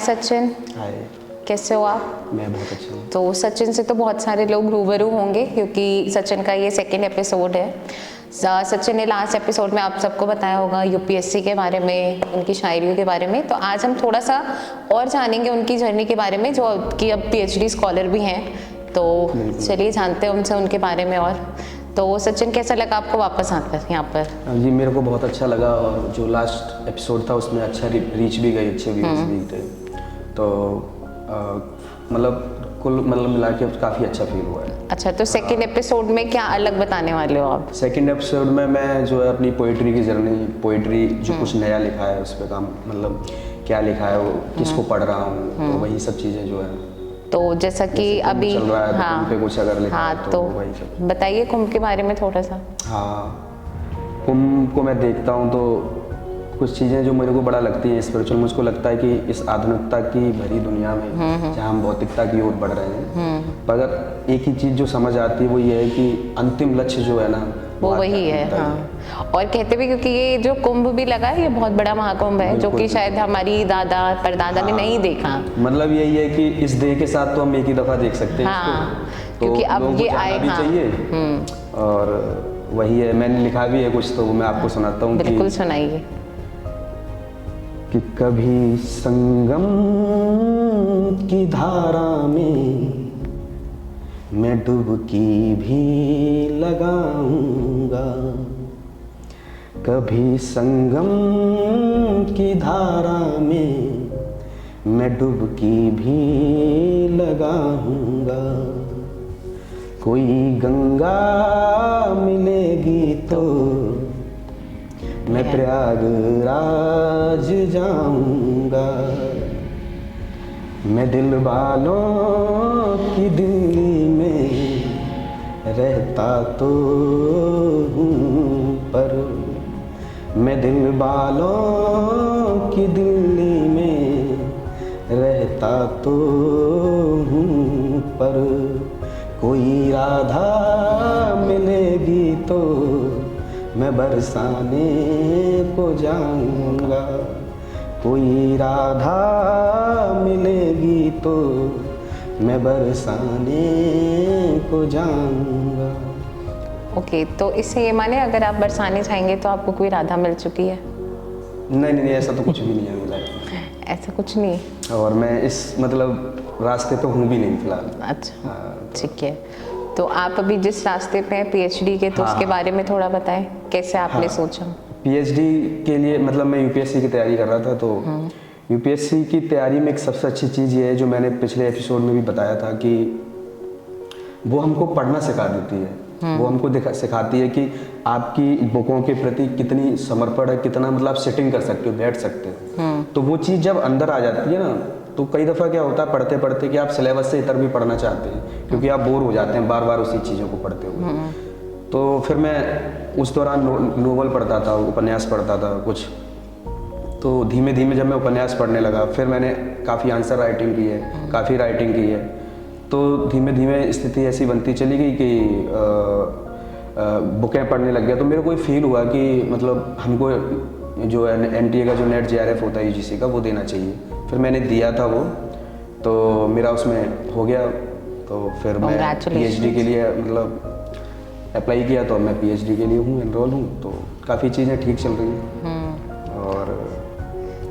सचिन, हाय। कैसे हो आप? मैं बहुत अच्छा हूँ। तो सचिन से तो बहुत सारे लोग रूबरू होंगे क्योंकि सचिन का ये सेकंड एपिसोड है। सचिन ने लास्ट एपिसोड में आप सबको बताया होगा यूपीएससी के बारे में, उनकी शायरियों के बारे में। तो आज हम थोड़ा सा और जानेंगे उनकी जर्नी के बारे में, जो कि अब पीएचडी स्कॉलर भी हैं। तो चलिए जानते हैं उनसे उनके बारे में। और तो सचिन, कैसा लगा आपको वापस आकर यहाँ पर? जी मेरे को बहुत अच्छा लगा, और जो लास्ट एपिसोड था उसमें अच्छा रीच भी गई, अच्छे व्यूज भी थे। तो मतलब कुल मिला के काफ़ी अच्छा फील हुआ है। अच्छा, तो सेकंड एपिसोड में क्या अलग बताने वाले हो आप? सेकंड एपिसोड में मैं जो है अपनी पोइट्री की जर्नी, पोइट्री जो कुछ नया लिखा है उस पर काम, मतलब क्या लिखा है वो, किसको पढ़ रहा हूँ, तो वही सब चीज़ें जो है। तो जैसा कि अभी चल रहा है, हाँ, कुंभ पे कुछ अगर लिखा है तो वही सब बताइए कुंभ के बारे में थोड़ा सा। हाँ, कुंभ को मैं देखता हूँ तो कुछ चीज़ें जो मेरे को बड़ा लगती हैं स्पिरिचुअल। मुझको लगता है कि इस आधुनिकता की भरी दुनिया में जहाँ हम भौतिकता की ओर बढ़ रहे हैं, पर अगर एक ही चीज़ जो समझ आती है वो ये है कि अंतिम लक्ष्य जो है ना वो वही है। हाँ, और कहते भी क्योंकि ये जो कुंभ भी लगा है ये बहुत बड़ा महाकुंभ है, जो कि शायद हमारी दादा परदादा ने नहीं देखा। मतलब यही है कि इस देह के साथ तो हम एक ही दफ़ा देख सकते हैं हाँ, तो क्योंकि अब ये आए भी चाहिए। और वही है, मैंने लिखा भी है कुछ, तो मैं आपको सुनाता हूँ। बिल्कुल सुनाइए। कि कभी संगम की धारा में मैं डुबकी भी लगाऊंगा, कभी संगम की धारा में मैं डुबकी भी लगाऊंगा, कोई गंगा मिलेगी तो मैं प्रयागराज जाऊंगा, मैं दिल वालों की दिल्ली में रहता तो हूँ, पर मैं दिल वालों की दिल्ली में रहता तो हूँ, पर कोई राधा मिलेगी तो मैं बरसाने को जाऊंगा, कोई राधा मिलेगी तो मैं बरसाने को जाऊंगा। ओके, तो इससे ये माने अगर आप बरसाने जाएंगे तो आपको कोई राधा मिल चुकी है? नहीं, ऐसा तो कुछ भी नहीं है मेरा लाइफ में। ऐसा कुछ नहीं। और मैं इस मतलब रास्ते पे हूँ भी नहीं फिलहाल। अच्छा, ठीक है। तो आप अभी जिस रास्ते पे हैं पीएचडी के, तो उसके बारे में थोड़ा बताएं, कैसे आपने सोचा? पीएचडी के लिए मतलब मैं यूपीएससी की तैयारी कर रहा था। तो यूपीएससी की तैयारी में एक सबसे अच्छी चीज़ ये है, जो मैंने पिछले एपिसोड में भी बताया था, कि वो हमको पढ़ना सिखा देती है। वो हमको सिखाती है कि आपकी बुकों के प्रति कितनी समर्पण है, कितना मतलब आप सेटिंग कर सकते हो, बैठ सकते हो। तो वो चीज़ जब अंदर आ जाती है ना, तो कई दफ़ा क्या होता है पढ़ते पढ़ते कि आप सिलेबस से इतर भी पढ़ना चाहते हैं, क्योंकि आप बोर हो जाते हैं बार बार उसी चीज़ों को पढ़ते हुए। तो फिर मैं उस दौरान नोवेल पढ़ता था, उपन्यास पढ़ता था कुछ। तो धीमे धीमे जब मैं उपन्यास पढ़ने लगा, फिर मैंने काफ़ी आंसर राइटिंग की है, काफ़ी राइटिंग की है। तो धीमे धीमे स्थिति ऐसी बनती चली गई कि बुकें पढ़ने लग गया। तो मेरे को ये फील हुआ कि मतलब हमको जो एनटीए का जो नेट जेआरएफ होता है यूजीसी का, वो देना चाहिए। फिर मैंने दिया था वो, तो मेरा उसमें हो गया। तो फिर मैं पीएचडी के लिए मतलब अप्लाई किया, तो मैं पीएचडी के लिए हूँ, एनरोल हूँ। तो काफ़ी चीज़ें ठीक चल रही हैं। और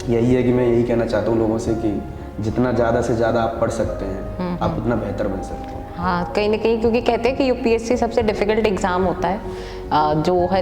यही है कि मैं यही कहना चाहता हूँ लोगों से कि जितना ज़्यादा से ज़्यादा आप पढ़ सकते हैं, आप उतना बेहतर बन सकते हैं। हाँ, कहीं ना कहीं, क्योंकि कहते हैं कि यूपीएससी सबसे डिफिकल्ट एग्जाम होता है जो है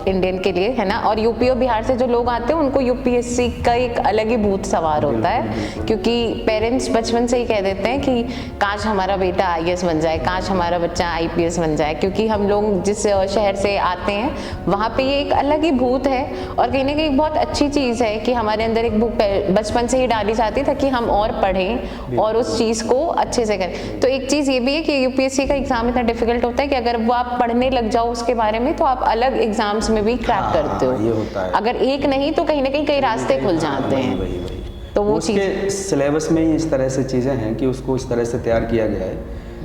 इंडियन के लिए, है ना। और यूपी और बिहार से जो लोग आते हैं उनको यूपीएससी का एक अलग ही भूत सवार होता है, क्योंकि पेरेंट्स बचपन से ही कह देते हैं कि काश हमारा बेटा आईएएस बन जाए, काश हमारा बच्चा आईपीएस बन जाए। क्योंकि हम लोग जिस शहर से आते हैं वहाँ पे ये एक अलग ही भूत है। और कहीं ना कहीं बहुत अच्छी चीज़ है कि हमारे अंदर एक भूख बचपन से ही डाली जाती है कि हम और पढ़ें और उस चीज़ को अच्छे से करें। तो एक चीज़ ये भी है कि यूपीएससी का एग्जाम इतना डिफिकल्ट होता है कि अगर वो आप पढ़ने लग जाओ उसके बारे में, तो आप अलग एग्जाम्स में भी क्रैक करते हो। ये होता है। अगर एक नहीं तो कहीं ना कहीं कई रास्ते खुल जाते हैं। तो वो उसके सिलेबस में ही इस तरह से चीज़ें हैं कि उसको इस तरह से तैयार किया गया है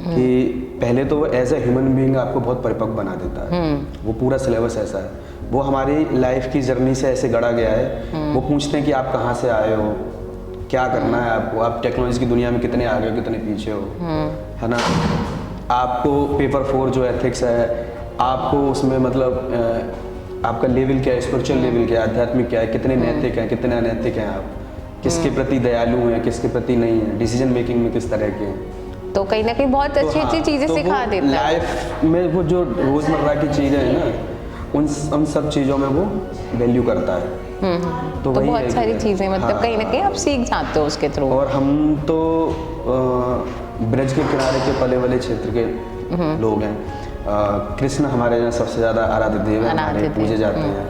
कि पहले तो वो एज ए ह्यूमन बीइंग आपको बहुत परिपक्व बना देता है। वो पूरा सिलेबस ऐसा है, वो हमारी लाइफ की जर्नी से ऐसे गढ़ा गया है। वो पूछते हैं कि आप कहाँ से आए हो, क्या करना है आपको, आप टेक्नोलॉजी की दुनिया में कितने आगे हो कितने पीछे हो, है ना। आपको पेपर 4 जो एथिक्स है, आपको उसमें मतलब आपका लेवल क्या है, स्पिरिचुअल लेवल क्या है, आध्यात्मिक क्या है, कितने नैतिक हैं कितने अनैतिक हैं आप, किसके प्रति दयालु हैं किसके प्रति नहीं है, डिसीजन मेकिंग में किस तरह के हैं। तो कहीं ना कहीं बहुत अच्छी अच्छी चीजें सिखा देता है। लाइफ में वो जो रोजमर्रा की चीजें हैं ना, उन सब चीजों में वो वैल्यू करता है। तो वही बहुत है सारी कि- चीजें मतलब हाँ, कहीं ना कहीं आप सीख जाते हो उसके थ्रू। और हम तो ब्रज के किनारे के पले वाले क्षेत्र के लोग हैं। कृष्ण हमारे यहाँ सबसे ज़्यादा आराध्य देव है, हमारे पूजे जाते हैं।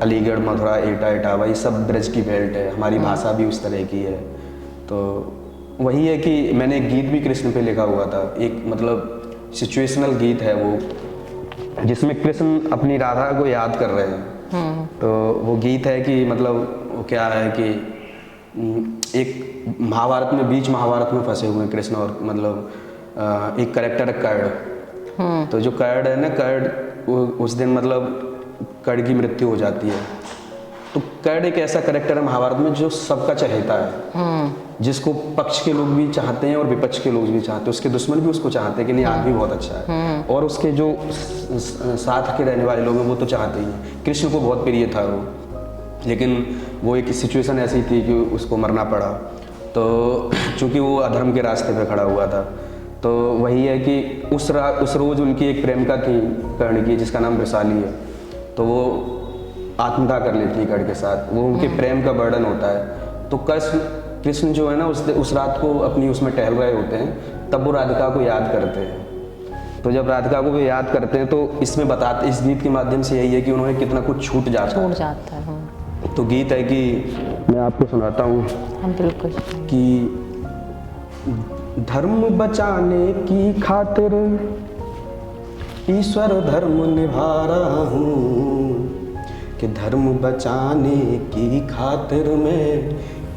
अलीगढ़, मथुरा, एटा, इटावा, ये सब ब्रज की बेल्ट है। हमारी भाषा भी उस तरह की है। तो वही है कि मैंने एक गीत भी कृष्ण पे लिखा हुआ था, एक मतलब सिचुएशनल गीत है वो, जिसमें कृष्ण अपनी राधा को याद कर रहे हैं। तो वो गीत है कि मतलब वो क्या है कि एक महाभारत में, बीच महाभारत में फंसे हुए कृष्ण और मतलब एक कैरेक्टर है कर्ण। तो जो कर्ण है ना, कर्ण उस दिन मतलब कर्ण की मृत्यु हो जाती है। तो कर्ण एक ऐसा कैरेक्टर है महाभारत में जो सबका चहेता है, जिसको पक्ष के लोग भी चाहते हैं और विपक्ष के लोग भी चाहते हैं, उसके दुश्मन भी उसको चाहते हैं कि नहीं आदमी बहुत अच्छा है, और उसके जो साथ के रहने वाले लोग हैं वो तो चाहते ही हैं। कृष्ण को बहुत प्रिय था वो, लेकिन वो एक सिचुएशन ऐसी थी कि उसको मरना पड़ा। तो चूंकि वो अधर्म के रास्ते पे खड़ा हुआ था, तो वही है कि उस रोज़ उनकी एक प्रेमिका थी कर्ण की, जिसका नाम वैशाली है। तो वो आत्महत्या कर लेती है कर्ण के साथ, वो उनके प्रेम का बर्डन होता है। तो कृष्ण जो है ना उस रात को अपनी उसमें टहल रहे होते हैं, तब वो राधिका को याद करते हैं। तो जब राधिका को वो याद करते हैं तो इसमें बताते, इस गीत के माध्यम से यही है कि उन्होंने कितना कुछ छूट जाता है। तो गीत है कि मैं आपको सुनाता हूँ। बिल्कुल। कि धर्म बचाने की खातिर ईश्वर धर्म निभा रहा हूँ, कि धर्म बचाने की खातिर मैं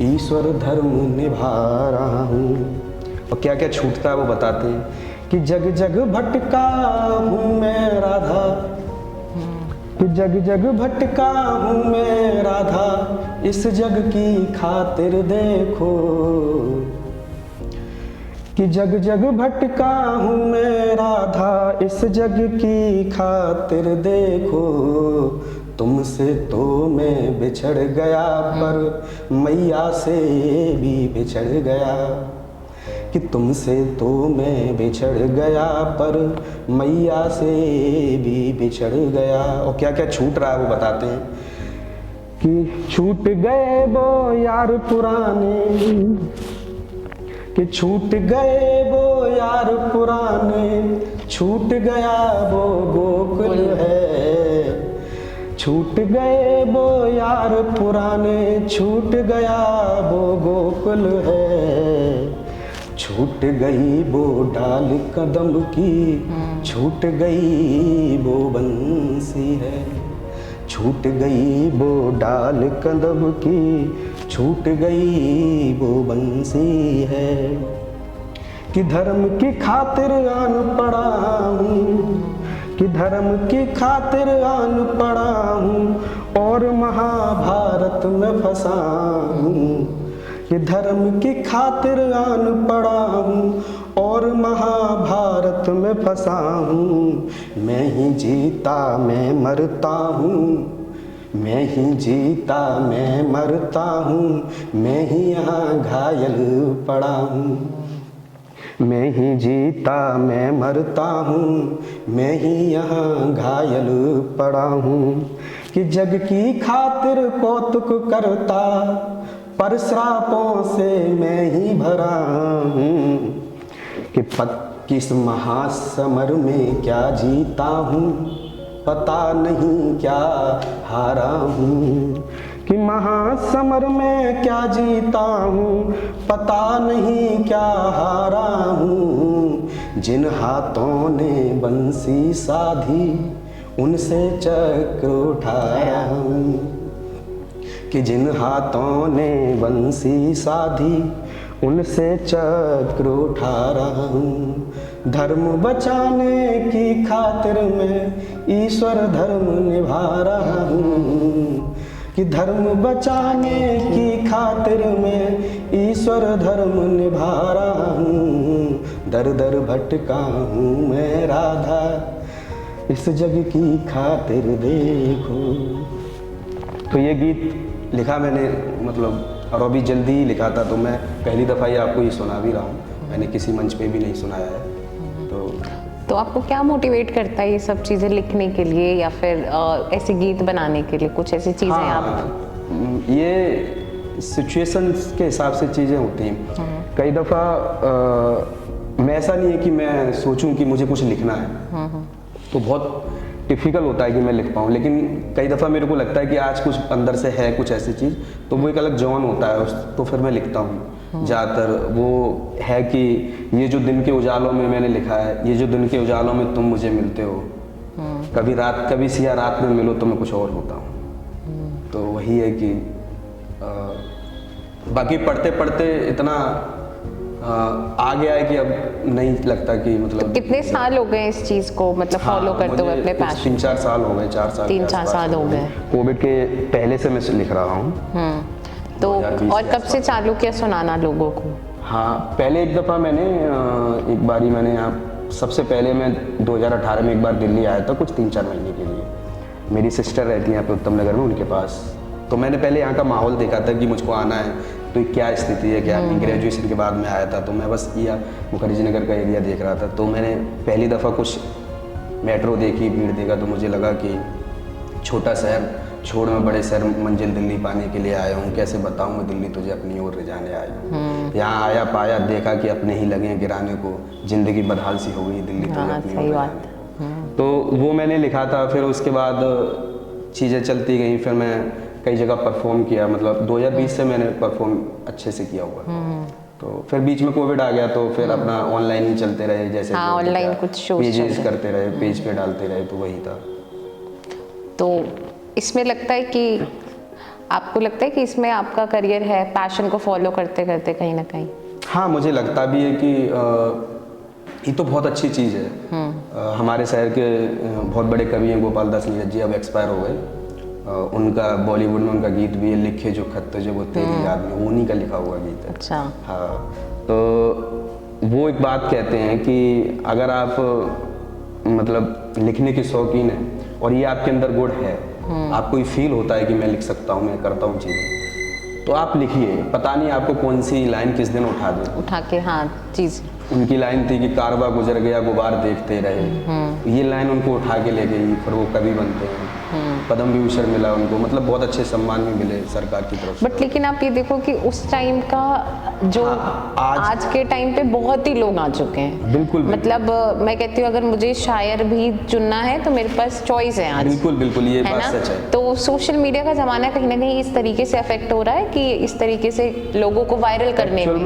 ईश्वर धर्म निभा रहा हूँ। और क्या क्या छूटता है वो बताते हैं कि जग जग भटका हूँ मैं राधा, कि जग जग भटका हूँ मैं राधा, इस जग की खातिर देखो, कि जग जग भटका हूँ मैं राधा, इस जग की खातिर देखो। तुमसे तो मैं बिछड़ गया पर मैया से भी बिछड़ गया, कि तुमसे तो मैं बिछड़ गया पर मैया से भी बिछड़ गया। और क्या क्या छूट रहा है वो बताते हैं कि छूट गए वो यार पुराने, कि छूट गए वो यार पुराने, छूट गया वो गोकुल है, छूट गए वो यार पुराने, छूट गया वो गोकुल है, छूट गई वो डाल कदम की, छूट गई वो बंसी है, छूट गई वो डाल कदम की, छूट गई वो बंसी है। कि धर्म की खातिर आन पड़ा हूँ, कि धर्म की खातिर आन पड़ा हूँ और महाभारत में फंसा हूँ, कि धर्म की खातिर आन पड़ा हूँ और महाभारत में फंसा हूँ। मैं ही जीता मैं मरता हूँ, मैं ही जीता मैं मरता हूँ, मैं ही यहाँ घायल पड़ा हूँ, मैं ही जीता मैं मरता हूँ, मैं ही यहाँ घायल पड़ा हूँ। कि जग की खातिर कौतुक करता पर श्रापों से मैं ही भरा हूँ, कि किस महासमर में क्या जीता हूँ, पता नहीं क्या हारा हूँ, कि महासमर में क्या जीता हूँ, पता नहीं क्या हारा हूँ। जिन हाथों ने बंसी साधी उनसे चक्र उठाया हूँ, कि जिन हाथों ने बंसी साधी उनसे चक्र उठा रहा हूँ। धर्म बचाने की खातिर मैं ईश्वर धर्म निभा रहा हूँ, कि धर्म बचाने की खातिर मैं ईश्वर धर्म निभा रहा हूँ, दर दर भटका हूँ मैं राधा, इस जग की खातिर देखो। तो ये गीत लिखा मैंने मतलब और अभी जल्दी ही लिखा था, तो मैं पहली दफ़ा ये आपको ये सुना भी रहा हूँ, मैंने किसी मंच पे भी नहीं सुनाया है। तो आपको क्या मोटिवेट करता है ये सब चीज़ें लिखने के लिए या फिर ऐसे गीत बनाने के लिए? कुछ ऐसी चीज़ें आप ये सिचुएशंस के हिसाब से चीज़ें होती हैं। कई दफ़ा मैं ऐसा नहीं है कि मैं सोचूं कि मुझे कुछ लिखना है, तो बहुत डिफ़िकल्ट होता है कि मैं लिख पाऊँ, लेकिन कई दफ़ा मेरे को लगता है कि आज कुछ अंदर से है कुछ ऐसी चीज़, तो वो एक अलग जॉन होता है तो फिर मैं लिखता हूँ। ज़्यादातर वो है कि ये जो दिन के उजालों में मैंने लिखा है, ये जो दिन के उजालों में तुम मुझे मिलते हो, कभी सिया रात में मिलो तो मैं कुछ और होता हूँ। तो वही है कि बाकी पढ़ते पढ़ते इतना आ गया है कि अब नहीं लगता कि मतलब। तो कितने साल हो गए इस चीज़ को मतलब फॉलो करते हुए अपने पैशन? 3-4 साल हो गए, 3-4 साल हो गए। कोविड के पहले से मैं लिख रहा हूँ। तो और कब से चालू किया सुनाना लोगों को? हाँ, पहले एक दफ़ा मैंने एक बारी मैंने यहाँ सबसे पहले मैं 2018 में एक बार दिल्ली आया था कुछ 3-4 महीने के लिए। मेरी सिस्टर रहती है यहाँ पे उत्तम नगर में, उनके पास। तो मैंने पहले यहाँ का माहौल देखा था कि मुझको आना है तो क्या स्थिति है क्या नहीं। ग्रेजुएशन के बाद में आया था तो मैं बस ये मुखर्जी नगर का एरिया देख रहा था। तो मैंने पहली दफ़ा कुछ मेट्रो देखी, भीड़ देखा, तो मुझे लगा कि छोटा शहर छोड़ मैं बड़े शहर मंजिल दिल्ली पाने के लिए आया हूँ, कैसे बताऊँ मैं दिल्ली तुझे अपनी ओर ले जाने आया हूँ। यहाँ आया पाया देखा कि अपने ही लगे गिराने को, जिंदगी बदहाल सी हो गई दिल्ली तुझे अपनी ओर ले जाने। तो वो मैंने लिखा था। फिर उसके बाद चीज़ें चलती गई, फिर मैं कई जगह परफॉर्म किया, मतलब 2020 से मैंने परफॉर्म अच्छे से किया हुआ। तो फिर बीच में कोविड आ गया तो फिर अपना ऑनलाइन ही चलते रहे, जैसे ऑनलाइन कुछ शोज पेजेस करते रहे, पेज पे डालते रहे, तो वही था। तो इसमें लगता है कि आपको लगता है कि इसमें आपका करियर है, पैशन को फॉलो करते करते कहीं ना कहीं? हाँ, मुझे लगता भी है कि ये तो बहुत अच्छी चीज़ है। हमारे शहर के बहुत बड़े कवि हैं गोपाल दास नीरज जी, अब एक्सपायर हो गए। उनका बॉलीवुड में उनका गीत भी है, लिखे जो खत जो वो तेरी याद में, उन्हीं का लिखा हुआ गीत है। अच्छा। हाँ, तो वो एक बात कहते हैं कि अगर आप मतलब लिखने के शौकीन हैं और ये आपके अंदर गुण है, आपको ये फील होता है कि मैं लिख सकता हूँ, मैं करता हूँ चीज़ें, तो आप लिखिए। पता नहीं आपको कौन सी लाइन किस दिन उठा के हाँ चीज़। उनकी लाइन थी कि कारवा गुजर गया गुबार देखते रहे, ये लाइन उनको उठा के ले गई, फिर वो कवि बनते हैं। पद्म विभूषण मिला उनको, मतलब बहुत अच्छे सम्मान भी मिले सरकार की तरफ से। बट लेकिन आप ये देखो कि उस टाइम का जो आज के टाइम पे बहुत ही लोग आ चुके हैं। बिल्कुल। मतलब मैं कहती हूँ अगर मुझे शायर भी चुनना है तो मेरे पास चॉइस है आज। बिल्कुल ये बात सच है। तो सोशल मीडिया का जमाना कहीं ना कहीं इस तरीके से अफेक्ट हो रहा है कि इस तरीके से लोगों को वायरल करने में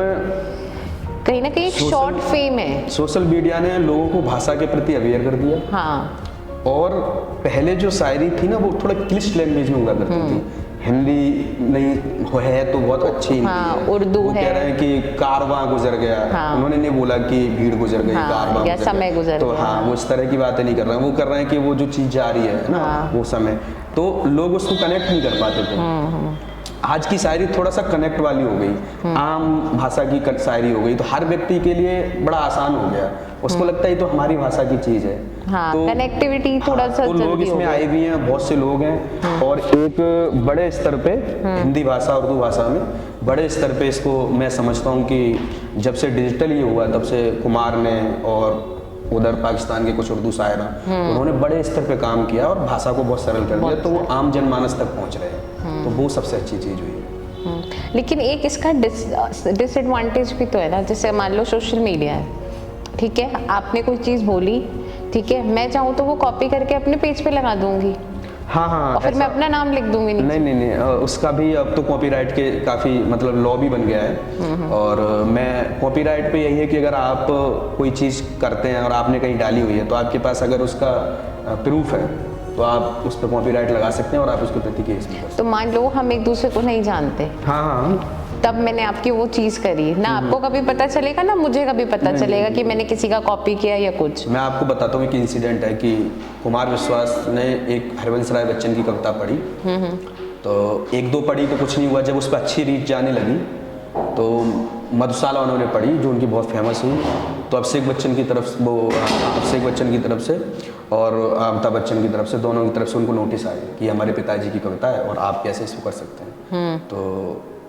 कहीं ना कहीं एक शॉर्ट फेम है। सोशल मीडिया ने लोगों को भाषा के प्रति अवेयर कर दिया। हाँ। और पहले जो शायरी थी ना वो थोड़ा क्लिष्ट लैंग्वेज में हुआ करती थी। हिंदी नहीं है तो बहुत अच्छी हिंदी है। उर्दू वो है। कह रहे हैं कि कारवां गुजर गया। उन्होंने नहीं बोला कि भीड़ गुजर गई, कारवां या समय गुजर तो गया। हाँ, वो इस तरह की बातें नहीं कर रहे हैं। वो कर रहे हैं कि वो जो चीज़ जा रही है ना वो समय, तो लोग उसको कनेक्ट नहीं कर पाते थे। आज की शायरी थोड़ा सा कनेक्ट वाली हो गई, आम भाषा की शायरी हो गई, तो हर व्यक्ति के लिए बड़ा आसान हो गया। उसको लगता है तो हमारी भाषा की चीज़ है। हाँ, तो कनेक्टिविटी थोड़ा सा तो लोग इसमें आए भी हैं, बहुत से लोग हैं। और एक बड़े स्तर पे हिंदी भाषा उर्दू भाषा में बड़े स्तर पे इसको मैं समझता हूँ कि जब से डिजिटल ये हुआ तब से कुमार ने और उधर पाकिस्तान के कुछ उर्दू शायर उन्होंने बड़े स्तर पे काम किया और भाषा को बहुत सरल कर दिया, तो वो आम जनमानस तक पहुँच रहे हैं। तो वो सबसे अच्छी चीज़ हुई है। लेकिन एक इसका डिसएडवांटेज भी तो है ना, जैसे मान लो सोशल मीडिया है, ठीक है, आपने कोई चीज़ बोली, ठीक है, मैं चाहूँ तो वो कॉपी करके अपने पेज पे लगा दूंगी। हाँ, और फिर मैं अपना नाम लिख दूंगी। नहीं, उसका भी अब तो कॉपीराइट के काफ़ी मतलब लॉ भी बन गया है। और मैं कॉपीराइट पे यही है कि अगर आप कोई चीज़ करते हैं और आपने कहीं डाली हुई है तो आपके पास अगर उसका प्रूफ है तो आप उस पर कॉपीराइट लगा सकते हैं और आप उसके प्रति केस भी कर सकते हैं। तो मान लो हम एक दूसरे को नहीं जानते, हाँ, तब मैंने आपकी वो चीज़ करी ना, आपको कभी पता चलेगा ना मुझे कभी पता चलेगा कि मैंने किसी का कॉपी किया या कुछ। मैं आपको बताता हूँ एक इंसिडेंट है कि कुमार विश्वास ने एक हरवंश राय बच्चन की कविता पढ़ी, तो एक दो पढ़ी तो कुछ नहीं हुआ, जब उस पर अच्छी रीच जाने लगी तो मधुशाला उन्होंने पढ़ी जो उनकी बहुत फेमस हुई। तो अभिषेक बच्चन की तरफ से अभिषेक बच्चन की तरफ से और अमिताभ बच्चन की तरफ से, दोनों की तरफ से उनको नोटिस आए कि हमारे पिताजी की कविता है और आप कैसे इसको कर सकते हैं। तो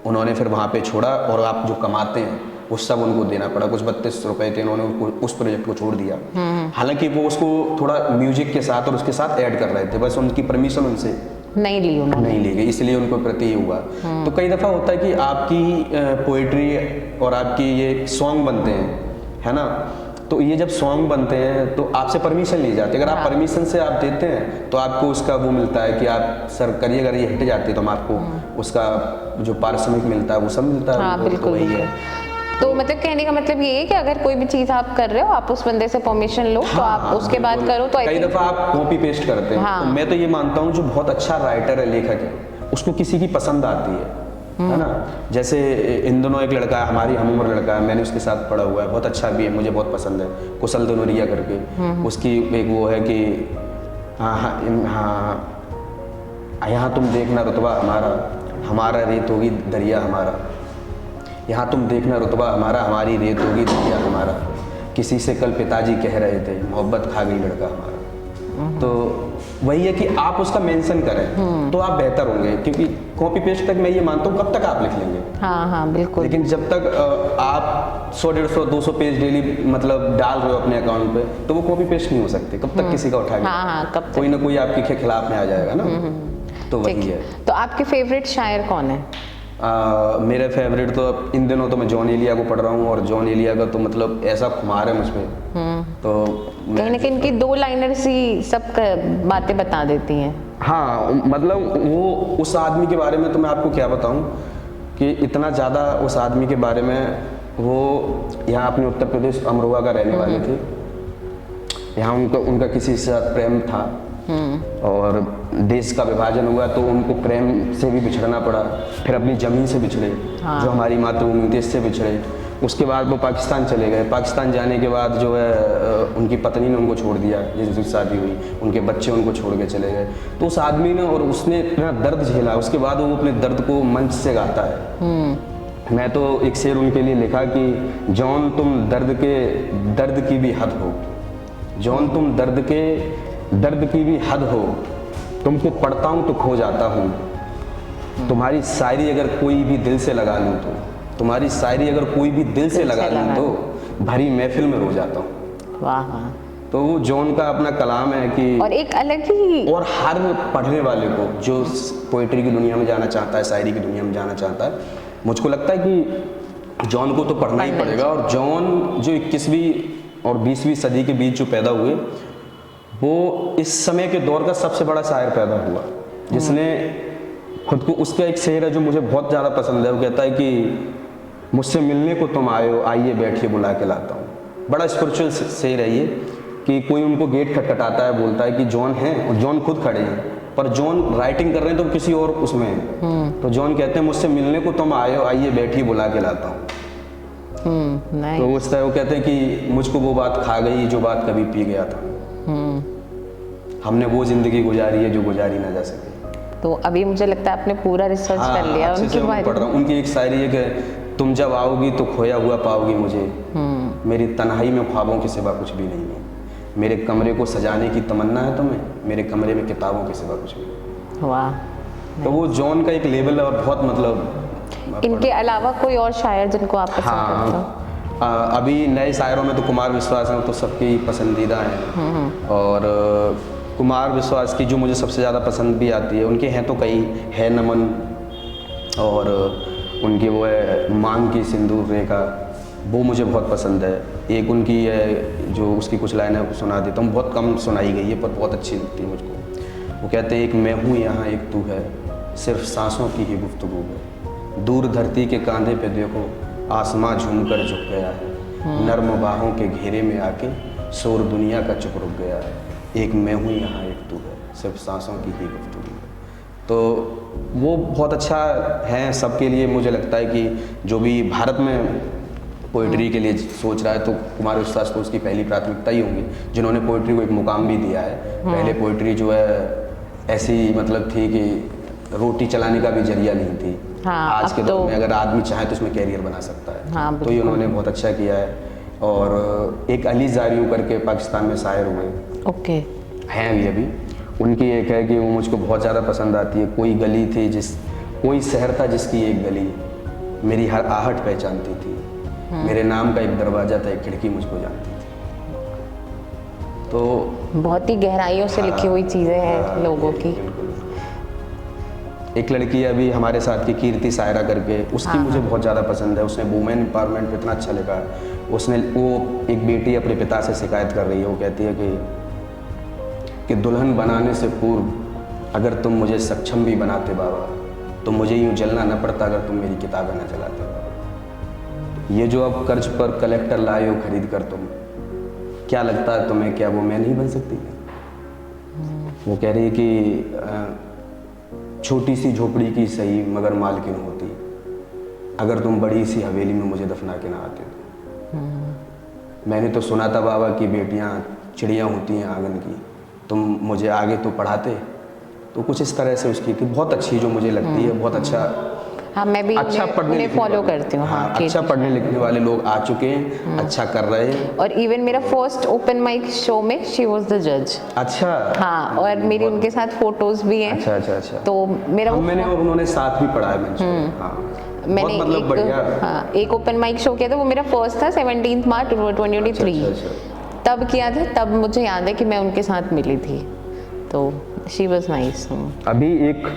उन्होंने फिर वहाँ पे छोड़ा और आप जो कमाते हैं वो सब उनको देना पड़ा। कुछ 32 रुपए थे, उन्होंने उस प्रोजेक्ट को छोड़ दिया। हालांकि वो उसको थोड़ा म्यूजिक के साथ और उसके साथ ऐड कर रहे थे, बस उनकी परमिशन उनसे नहीं ली गई, इसलिए उनको प्रति हुआ। तो कई दफ़ा होता है कि आपकी पोइट्री और आपकी ये सॉन्ग बनते हैं, है ना, तो ये जब सॉन्ग बनते हैं तो आपसे परमिशन ली जाती है। अगर आप परमिशन से आप देते हैं तो आपको उसका वो मिलता है कि आप सर करिए, अगर ये हट जाती है तो हम आपको उसका जो पारिश्रमिक मिलता है वो सब मिलता है। हाँ, बिल्कुल, वही है। तो मतलब कहने का मतलब ये है कि अगर कोई भी चीज़ आप कर रहे हो, आप उस बंदे से परमिशन लो, तो आप उसके बाद करो। तो कई दफ़ा आप कॉपी पेस्ट करते हैं। हाँ। तो मैं तो ये मानता हूँ जो बहुत अच्छा राइटर है, लेखक है, उसको किसी की पसंद आती है ना। जैसे इन दोनों एक लड़का है, हमारी हम उम्र लड़का है, मैंने उसके साथ पढ़ा हुआ है, बहुत अच्छा भी है, मुझे बहुत पसंद है, कुशल दनोरिया करके। उसकी एक वो है कि हाँ यहाँ तुम देखना रुतबा हमारा, हमारा रेत होगी दरिया हमारा, यहाँ तुम देखना रुतबा हमारा, हमारी रेत होगी दरिया हमारा, किसी से कल पिताजी कह रहे थे मोहब्बत खा गई लड़का हमारा। तो वही है कि आप उसका मेंशन करें तो आप बेहतर होंगे, क्योंकि कॉपी पेस्ट तक मैं ये मानता हूँ कब तक आप लिख लेंगे। हाँ बिल्कुल। लेकिन जब तक आप 100, 150, 200 पेज डेली मतलब डाल रहे हो अपने अकाउंट पे, तो वो कॉपी पेस्ट नहीं हो सकते। कब तक किसी का उठाएंगे? हाँ, कब तक? कोई ना कोई आपके खिलाफ में आ जाएगा ना। तो वही है। तो आपके फेवरेट शायर कौन है? मेरा फेवरेट तो इन दिनों तो मैं जॉन एलिया को पढ़ रहा हूँ, और जॉन एलिया का तो मतलब ऐसा खुमार है मुझ पे। तो कहीं ना कहीं इनकी 2 लाइनर्स ही सब बातें बता देती हैं। हाँ, मतलब वो उस आदमी के बारे में तो मैं आपको क्या बताऊँ कि इतना ज़्यादा उस आदमी के बारे में, वो यहाँ अपने उत्तर प्रदेश अमरोहा का रहने वाले थे। यहाँ उनका किसी से प्रेम था और देश का विभाजन हुआ तो उनको प्रेम से भी बिछड़ना पड़ा, फिर अपनी ज़मीन से बिछड़े। हाँ। जो हमारी मातृभूमि थी इससे बिछड़े। उसके बाद वो पाकिस्तान चले गए। पाकिस्तान जाने के बाद जो है उनकी पत्नी ने उनको छोड़ दिया, जिनसे शादी हुई, उनके बच्चे उनको छोड़ के चले गए। तो उस आदमी ने और उसने इतना दर्द झेला, उसके बाद वो अपने दर्द को मंच से गाता है। मैं तो एक शेर उनके लिए लिखा कि जॉन तुम दर्द की भी हद हो, जॉन तुम दर्द की भी हद हो, तुमको पढ़ता हूँ तो खो जाता हूँ, तुम्हारी शायरी अगर कोई भी दिल से लगा लूँ तो, तुम्हारी शायरी अगर कोई भी दिल से लगा लूँ तो भरी महफिल में रो जाता हूँ। वाह। तो वो जॉन का अपना कलाम है कि, और एक अलग ही, और हर पढ़ने वाले को जो पोइट्री की दुनिया में जाना चाहता है, शायरी की दुनिया में जाना चाहता है, मुझको लगता है कि जॉन को तो पढ़ना ही पड़ेगा। और जॉन जो 21वीं और 20वीं सदी के बीच जो पैदा हुए, वो इस समय के दौर का सबसे बड़ा शायर पैदा हुआ, जिसने खुद को, उसका एक शेर है जो मुझे बहुत ज़्यादा पसंद है। वो कहता है कि मुझसे मिलने को तुम आए, आइए बैठिए बुला के लाता हूँ। बड़ा स्पिरिचुअल शेर है ये, कि कोई उनको गेट खटखटाता है, बोलता है कि जॉन है, और जॉन खुद खड़े हैं, पर जॉन राइटिंग कर रहे हैं तो किसी और उसमें है। तो जॉन कहते हैं मुझसे मिलने को तुम आए, आइए बैठिए बुला के लाता हूँ। तो उस तरह वो कहते हैं कि मुझको वो बात खा गई जो बात कभी पी गया था, हमने वो जिंदगी गुजारी है जो गुजारी ना जा सके। तो अभी मुझे लगता है आपने पूरा रिसर्च कर लिया उनके बारे में। पढ़ रहा हूँ। उनकी एक शायरी है कि तुम जब आओगी तो खोया हुआ पाओगी मुझे, मेरी तन्हाई में ख्वाबों के सिवा कुछ भी नहीं है, मेरे कमरे को सजाने की तमन्ना है तुम्हें, मेरे कमरे में किताबों के सिवा कुछ भी नहीं। वाह। तो वो जॉन का एक लेवल है, और बहुत मतलब। इनके अलावा कोई और शायर जिनको आप पसंद करते हो? अभी नए शायरों में तो कुमार विश्वास हैं, तो सबकी पसंदीदा हैं। और कुमार विश्वास की जो मुझे सबसे ज़्यादा पसंद भी आती है, उनके हैं तो कई, है नमन, और उनकी वो है मांग की सिंदूर रेखा, वो मुझे बहुत पसंद है। एक उनकी है जो उसकी कुछ लाइनें सुना देता हूँ, बहुत कम सुनाई गई है पर बहुत अच्छी लगती है मुझको। वो कहते हैं एक मैं हूँ यहाँ एक तू है, सिर्फ सांसों की ही गुफ्तगू है, दूर धरती के कांधे पे देखो आसमां झूम कर झुक गया है, नर्म बाहों के घेरे में आके शोर दुनिया का चुप रुक गया है, एक मैं हूँ यहाँ एक तू है, सिर्फ सांसों की ही गुफ्तगू है। तो वो बहुत अच्छा है सबके लिए। मुझे लगता है कि जो भी भारत में पोइट्री के लिए सोच रहा है तो कुमार विश्वास तो उसकी पहली प्राथमिकता ही होंगी, जिन्होंने पोइट्री को एक मुकाम भी दिया है। पहले पोइट्री जो है ऐसी मतलब थी कि रोटी चलाने का भी जरिया नहीं थी। हाँ, आज अब के दौर तो- में अगर आदमी चाहे तो उसमें कैरियर बना सकता है। हाँ, तो ये उन्होंने बहुत अच्छा किया है। और एक अली ज़ारियू करके पाकिस्तान में शायर हुए ओके। हैं अभी उनकी एक है कि वो मुझको बहुत ज़्यादा पसंद आती है। कोई गली थी कोई शहर था जिसकी एक गली मेरी हर आहट पहचानती थी, मेरे नाम का एक दरवाज़ा था, एक खिड़की मुझको जानती थी। तो बहुत ही गहराइयों से लिखी हुई चीज़ें हैं लोगों की। बिल्कुल। एक लड़की है अभी हमारे साथ की, कीर्ति सायरा करके, उसकी मुझे बहुत ज़्यादा पसंद है। उसने वुमेन एम्पावरमेंट पे इतना अच्छा लिखा है। वो एक बेटी अपने पिता से शिकायत कर रही है। वो कहती है कि दुल्हन बनाने से पूर्व अगर तुम मुझे सक्षम भी बनाते बाबा तो मुझे यूँ जलना न पड़ता अगर तुम मेरी किताबें न चलाते बाबा। ये जो अब कर्ज पर कलेक्टर लाए हो खरीद कर तुम, क्या लगता है तुम्हें, क्या वो मैं नहीं बन सकती? वो कह रही है कि छोटी सी झोपड़ी की सही मगर मालकिन होती अगर तुम बड़ी सी हवेली में मुझे दफना के ना आते तो। मैंने तो सुना था बाबा कि बेटियां चिड़िया होती हैं आंगन की, तुम मुझे आगे तो पढ़ाते। तो कुछ इस तरह से उसकी थी, बहुत अच्छी जो मुझे लगती है, बहुत अच्छा। हाँ, मैं भी अच्छा पढ़ने उन्हें लिखने फॉलो वाले- करती हूँ। हाँ, अच्छा पढ़ने लिखने वाले लोग आ चुके हैं, अच्छा कर रहे हैं। और इवन मेरा फर्स्ट ओपन माइक शो में शी वाज द जज। अच्छा। हाँ, और मेरी उनके साथ फोटोज भी हैं। अच्छा। तो मेरा मैंने और उन्होंने साथ भी पढ़ा है मंच पे। हाँ, मैंने बहुत मतलब बढ़िया। एक ओपन माइक शो किया था, वो मेरा फर्स्ट था 17 मार्च 2023। अच्छा। तब किया था, तब मुझे याद है कि मैं उनके साथ मिली थी। तो शी वाज नाइस। अभी एक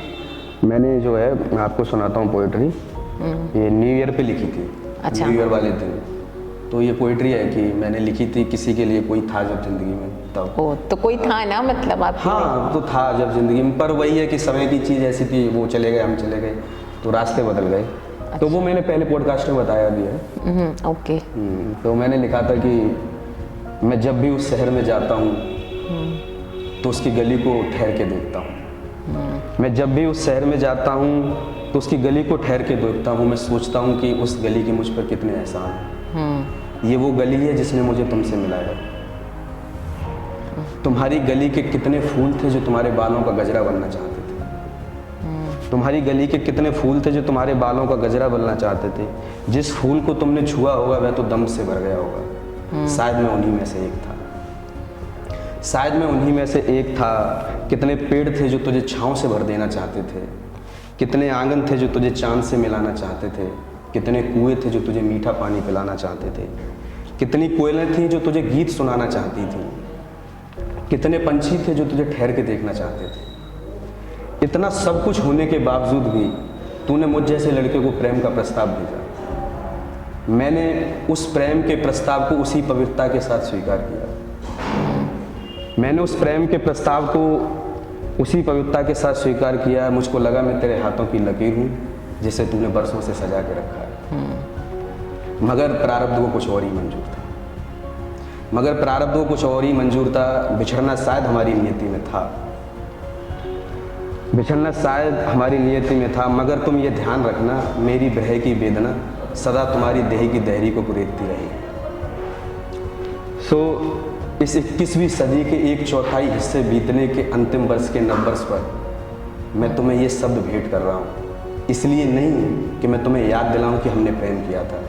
मैंने जो है मैं आपको सुनाता हूँ पोएट्री, ये न्यू ईयर पे लिखी थी। अच्छा। न्यू ईयर वाले दिन। तो ये पोएट्री है कि मैंने लिखी थी किसी के लिए कोई था जब जिंदगी में तब। ओ, तो कोई था ना, मतलब आप? हाँ, तो था जब जिंदगी में, पर वही है कि समय की चीज़ ऐसी थी, वो चले गए हम चले गए तो रास्ते बदल गए। तो वो मैंने पहले पॉडकास्ट में बताया भी है। ओके। तो मैंने लिखा था कि मैं जब भी उस शहर में जाता हूँ तो उसकी गली को ठहर के देखता हूँ। मैं जब भी उस शहर में जाता हूँ तो उसकी गली को ठहर के देखता हूँ। मैं सोचता हूँ कि उस गली के मुझ पर कितने एहसान हैं। ये वो गली है जिसने मुझे तुमसे मिलाया। तुम्हारी गली के कितने फूल थे जो तुम्हारे बालों का गजरा बनना चाहते थे। तुम्हारी गली के कितने फूल थे जो तुम्हारे बालों का गजरा बनना चाहते थे। जिस फूल को तुमने छुआ होगा वह तो दम से भर गया होगा। शायद मैं उन्हीं में से एक था। शायद मैं उन्हीं में से एक था। कितने पेड़ थे जो तुझे छाँव से भर देना चाहते थे। कितने आंगन थे जो तुझे चांद से मिलाना चाहते थे। कितने कुएं थे जो तुझे मीठा पानी पिलाना चाहते थे। कितनी कोयलें थीं जो तुझे गीत सुनाना चाहती थीं। कितने पंछी थे जो तुझे ठहर के देखना चाहते थे। इतना सब कुछ होने के बावजूद भी तूने मुझ जैसे लड़के को प्रेम का प्रस्ताव भेजा। मैंने उस प्रेम के प्रस्ताव को उसी पवित्रता के साथ स्वीकार किया। मैंने उस प्रेम के प्रस्ताव को उसी पवित्रता के साथ स्वीकार किया। मुझको लगा मैं तेरे हाथों की लकीर हूँ जिसे तूने बरसों से सजा के रखा है। मगर प्रारब्ध को कुछ और ही मंजूर था। मगर प्रारब्ध को कुछ और ही मंजूर था। बिछड़ना शायद हमारी नियति में था। बिछड़ना शायद हमारी नियति में था। मगर तुम ये ध्यान रखना मेरी बह की वेदना सदा तुम्हारी देह की दहरी को कुरेदती रही। इस 21वीं सदी के 1/4 हिस्से बीतने के अंतिम वर्ष के नववर्ष पर मैं तुम्हें ये शब्द भेंट कर रहा हूँ। इसलिए नहीं कि मैं तुम्हें याद दिलाऊं कि हमने प्रेम किया था,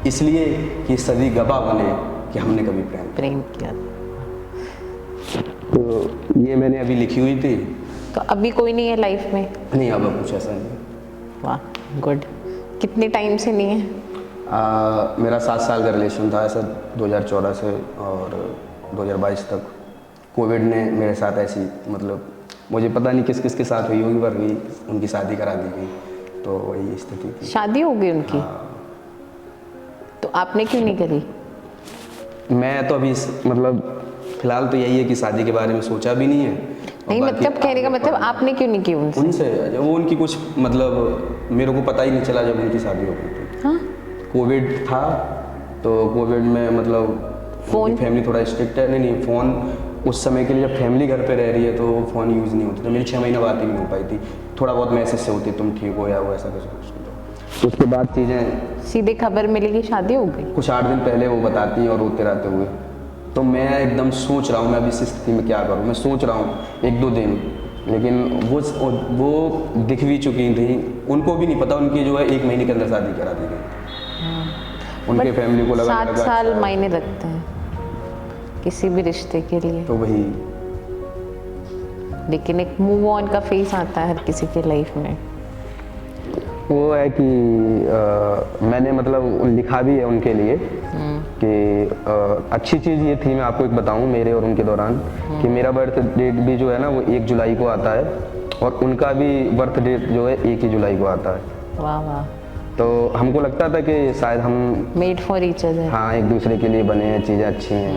इसलिए कि सदी गवाह बने कि हमने कभी प्रेम किया। तो ये मैंने अभी लिखी हुई थी। तो अभी कोई नहीं है लाइफ में? नहीं, अब कुछ ऐसा नहीं। वाह, गुड। कितने टाइम से नहीं है? मेरा 7 साल का रिलेशन था ऐसा 2014 से और 2022 तक। कोविड ने मेरे साथ ऐसी, मतलब मुझे पता नहीं किस किस के साथ हुई होगी, पर हुई, उनकी शादी करा दी गई। तो वही स्थिति थी। शादी हो गई उनकी? तो आपने क्यों नहीं करी? मैं तो अभी मतलब फिलहाल तो यही है कि शादी के बारे में सोचा भी नहीं है। नहीं, मतलब कहने का मतलब आपने क्यों नहीं की उनसे? वो उनकी कुछ मतलब मेरे को पता ही नहीं चला जब उनकी शादी हो गई थी। हाँ? कोविड था तो कोविड में मतलब फ़ोन, फैमिली थोड़ा स्ट्रिक्ट है। नहीं, फ़ोन उस समय के लिए जब फैमिली घर पे रह रही है तो फ़ोन यूज़ नहीं होता। तो मेरी 6 महीना बात ही नहीं हो पाई थी। थोड़ा बहुत मैसेज से होती, तुम ठीक हो या वो ऐसा कुछ। उसके बाद चीज़ें सीधे खबर मिलेगी शादी हो गई। कुछ 8 दिन पहले वो बताती हैं और रोते रहते हुए। तो मैं एकदम सोच रहा हूँ मैं अभी इस स्थिति में क्या करूँ। मैं सोच रहा हूँ 1-2 दिन लेकिन वो दिख भी चुकी थी, उनको भी नहीं पता, उनकी जो है 1 महीने के अंदर शादी करा दी गई। उनके फैमिली को लगा 7 साल मायने रखते हैं किसी भी रिश्ते के लिए, तो वही। लेकिन एक मूव ऑन का फेस आता है हर किसी के लाइफ में। वो है कि मैंने मतलब लिखा भी है उनके लिए कि अच्छी चीज़ ये थी, मैं आपको एक बताऊं मेरे और उनके दौरान, कि मेरा बर्थ डेट भी जो है ना वो 1 जुलाई को आता है और उनका भी बर्थ डेट जो है 1 ही जुलाई को आता है। वाह वाह। तो हमको लगता था कि शायद हम मेड फॉर ईच अदर। हाँ एक दूसरे के लिए बने हैं, चीज़ें अच्छी हैं,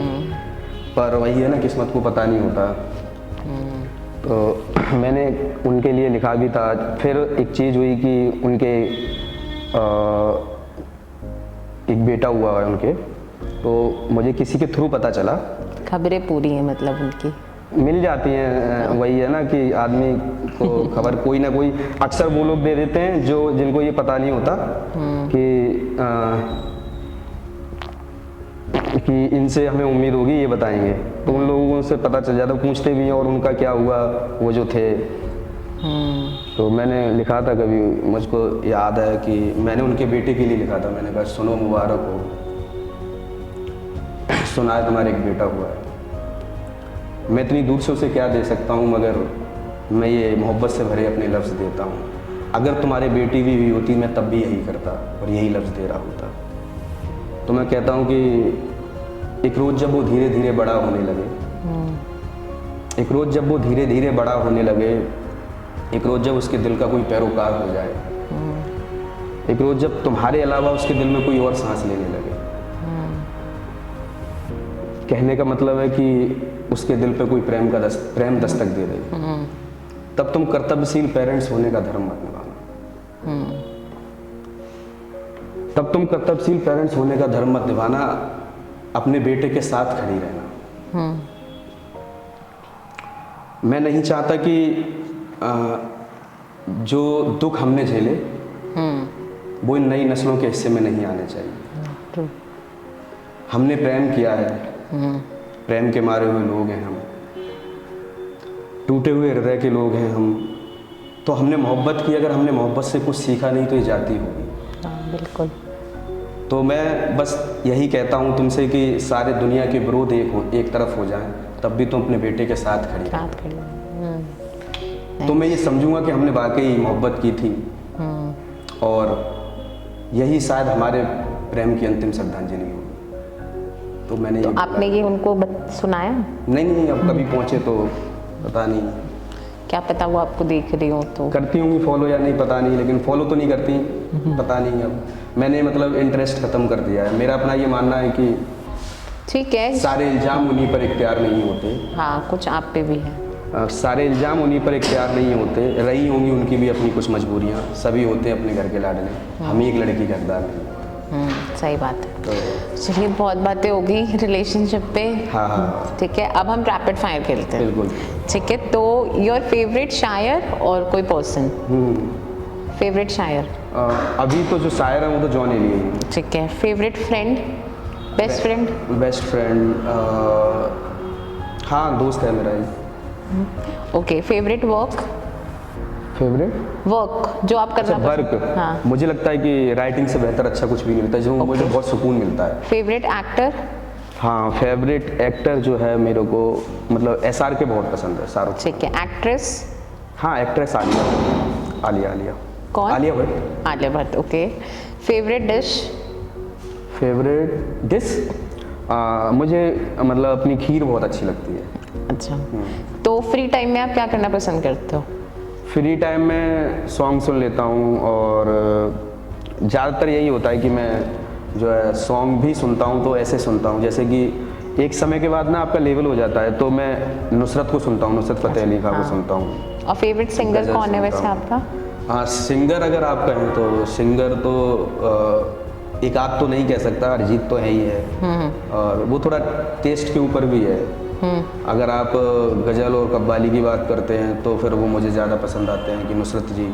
पर वही है ना, किस्मत को पता नहीं होता। तो मैंने उनके लिए लिखा भी था। फिर एक चीज़ हुई कि उनके एक बेटा हुआ है उनके, तो मुझे किसी के थ्रू पता चला। खबरें पूरी हैं मतलब उनकी मिल जाती हैं, वही है ना कि आदमी को खबर कोई ना कोई अक्सर वो लोग दे देते हैं जो जिनको ये पता नहीं होता कि इनसे हमें उम्मीद होगी ये बताएंगे, तो उन लोगों से पता चल जाता, पूछते भी हैं और उनका क्या हुआ वो जो थे। तो मैंने लिखा था, कभी मुझको याद है कि मैंने उनके बेटे के लिए लिखा था, मैंने कहा सुनो मुबारक हो, सुना है तुम्हारे एक बेटा हुआ है। मैं इतनी दूर से उसे क्या दे सकता हूँ, मगर मैं ये मोहब्बत से भरे अपने लफ्ज़ देता हूँ। अगर तुम्हारे बेटी भी हुई होती मैं तब भी यही करता और यही लफ्ज़ दे रहा होता। तो मैं कहता हूँ कि एक रोज़ जब वो धीरे धीरे बड़ा होने लगे, एक रोज़ जब वो धीरे धीरे बड़ा होने लगे, एक रोज़ जब उसके दिल का कोई पैरोकार हो जाए, एक रोज़ जब तुम्हारे अलावा उसके दिल में कोई और सांस लेने लगे। कहने का मतलब है कि उसके दिल पे कोई प्रेम दस्तक दे दे, तब तुम कर्तव्यशील पेरेंट्स होने का धर्म मत निभाना। तब तुम कर्तव्यशील पेरेंट्स होने का धर्म मत निभाना, अपने बेटे के साथ खड़ी रहना। मैं नहीं चाहता कि जो दुख हमने झेले वो इन नई नस्लों के हिस्से में नहीं आने चाहिए। हमने प्रेम किया है, प्रेम के मारे हुए लोग हैं हम, टूटे हुए हृदय के लोग हैं हम, तो हमने मोहब्बत की, अगर हमने मोहब्बत से कुछ सीखा नहीं तो ये जाती होगी। बिल्कुल। तो मैं बस यही कहता हूँ तुमसे कि सारे दुनिया के विरोध एक तरफ हो जाएं, तब भी तुम अपने बेटे के साथ खड़ी रहो। तो मैं ये समझूंगा कि हमने वाकई मोहब्बत की थी और यही शायद हमारे प्रेम की अंतिम श्रद्धांजलि होगी। तो मैंने तो आपने ये उनको सुनाया? नहीं, अब कभी पहुँचे तो पता नहीं, क्या पता वो आपको देख रही हो तो। करती होंगी फॉलो या नहीं पता नहीं, लेकिन फॉलो तो नहीं करती, पता नहीं। अब मैंने मतलब इंटरेस्ट ख़त्म कर दिया है। मेरा अपना ये मानना है कि ठीक है, सारे इल्ज़ाम उन्हीं पर इख्तियार नहीं होते। हाँ, कुछ आप पे भी है। सारे इल्ज़ाम उन्हीं पर इख्तियार नहीं होते, रही होंगी उनकी भी अपनी कुछ मजबूरियाँ, सभी होते हैं अपने घर के लाडले, हम ही एक लड़की का हकदार नहीं। सही बात है। तो चलिए, बहुत बातें हो गई रिलेशनशिप पे। हाँ, ठीक है, अब हम रैपिड फायर खेलते हैं। बिल्कुल। ठीक है, तो योर फेवरेट शायर और कोई पर्सन? फेवरेट शायर? अभी तो जो शायर है वो तो जॉन एलिया ही। ठीक है, favourite friend, best friend? Best friend हाँ, दोस्त है मेरा एक। Okay, favourite work? वर्क जो आप कर रहे हैं। वर्क, हाँ। मुझे लगता है कि राइटिंग से बेहतर अच्छा कुछ भी नहीं मिलता, जो मुझे बहुत सुकून मिलता है। Favourite actor? हाँ, फेवरेट एक्टर जो है मेरे को मतलब SRK बहुत पसंद है, शाहरुख। ठीक है, एक्ट्रेस? हाँ, एक्ट्रेस आलिया। कौन? Alia Bhatt. Alia Bhatt, okay. Favourite dish? Favourite dish मुझे मतलब अपनी खीर बहुत अच्छी लगती है। अच्छा, तो फ्री टाइम में आप क्या करना पसंद करते हो? फ्री टाइम में सॉन्ग सुन लेता हूँ और ज़्यादातर यही होता है कि मैं जो है सॉन्ग भी सुनता हूँ तो ऐसे सुनता हूँ जैसे कि एक समय के बाद ना आपका लेवल हो जाता है, तो मैं नुसरत को सुनता हूँ, नुसरत फतेह अली खान को सुनता हूँ। और फेवरेट सिंगर कौन है वैसे आपका? हाँ, सिंगर अगर आप कहें तो सिंगर तो एक आध तो नहीं कह सकता, अरिजीत तो है ही है, और वो थोड़ा टेस्ट के ऊपर भी है। अगर आप गज़ल और कव्वाली की बात करते हैं तो फिर वो मुझे ज़्यादा पसंद आते हैं कि नुसरत जी।